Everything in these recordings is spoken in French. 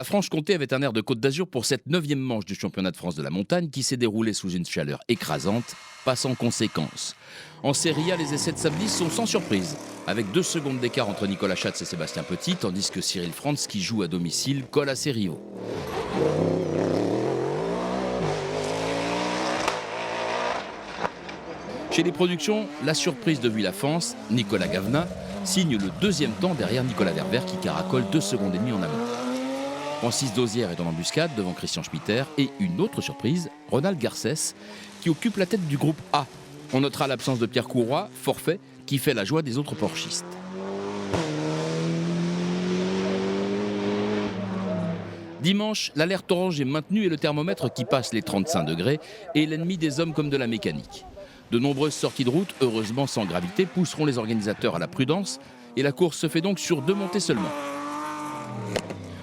Franche-Comté avait un air de Côte d'Azur pour cette 9e manche du championnat de France de la montagne qui s'est déroulée sous une chaleur écrasante, pas sans conséquences. En Série A, les essais de samedi sont sans surprise, avec 2 secondes d'écart entre Nicolas Schatz et Sébastien Petit, tandis que Cyril Franz, qui joue à domicile, colle à ses rivaux. Chez les productions, la surprise de Vuillafans, Nicolas Gavna, signe le 2e temps derrière Nicolas Verver qui caracole 2 secondes et demie en amont. Francis Dauzière est en embuscade devant Christian Schmitter et une autre surprise, Ronald Garcès, qui occupe la tête du groupe A. On notera l'absence de Pierre Courroy, forfait, qui fait la joie des autres porchistes. Dimanche, l'alerte orange est maintenue et le thermomètre qui passe les 35 degrés est l'ennemi des hommes comme de la mécanique. De nombreuses sorties de route, heureusement sans gravité, pousseront les organisateurs à la prudence et la course se fait donc sur 2 montées seulement.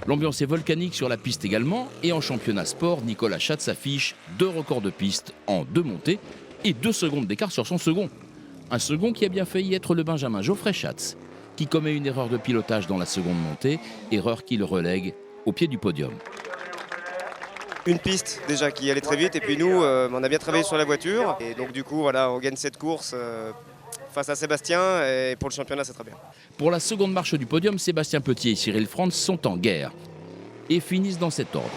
L'ambiance est volcanique sur la piste également et en championnat sport, Nicolas Schatz affiche 2 records de piste en 2 montées et 2 secondes d'écart sur son second. Un second qui a bien failli être le Benjamin Geoffrey Schatz, qui commet une erreur de pilotage dans la seconde montée, erreur qui le relègue au pied du podium. Une piste déjà qui allait très vite et puis nous on a bien travaillé sur la voiture et donc du coup voilà on gagne cette course face à Sébastien et pour le championnat c'est très bien. Pour la seconde marche du podium, Sébastien Petit et Cyril Franz sont en guerre et finissent dans cet ordre.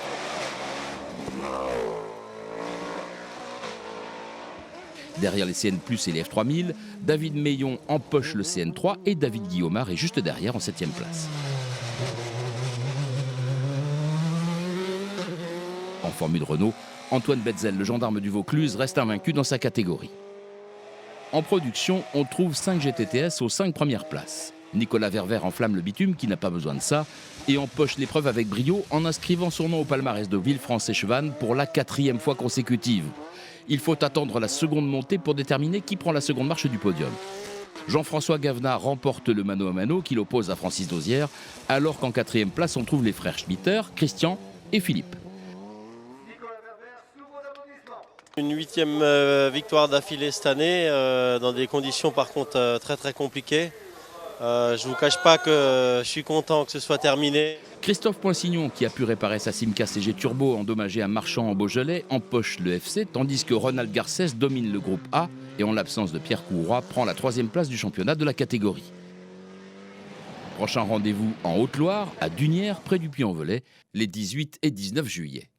Derrière les CN+, et les F3000, David Meillon empoche le CN3 et David Guillaumard est juste derrière en 7e place. En Formule Renault, Antoine Betzel, le gendarme du Vaucluse, reste invaincu dans sa catégorie. En production, on trouve 5 GTTS aux 5 premières places. Nicolas Verver enflamme le bitume, qui n'a pas besoin de ça, et empoche l'épreuve avec brio en inscrivant son nom au palmarès de Villefranche et Chevannes pour la 4e fois consécutive. Il faut attendre la seconde montée pour déterminer qui prend la seconde marche du podium. Jean-François Gavna remporte le mano à mano qui l'oppose à Francis Dauzière, alors qu'en 4e place, on trouve les frères Schmitter, Christian et Philippe. Une 8e victoire d'affilée cette année, dans des conditions par contre très compliquées. Je ne vous cache pas que je suis content que ce soit terminé. Christophe Poinsignon, qui a pu réparer sa Simca CG Turbo endommagée à Marchand en Beaujolais, empoche le FC, tandis que Ronald Garcès domine le groupe A et en l'absence de Pierre Courroy, prend la 3e place du championnat de la catégorie. Prochain rendez-vous en Haute-Loire, à Dunières, près du Puy-en-Velay, les 18 et 19 juillet.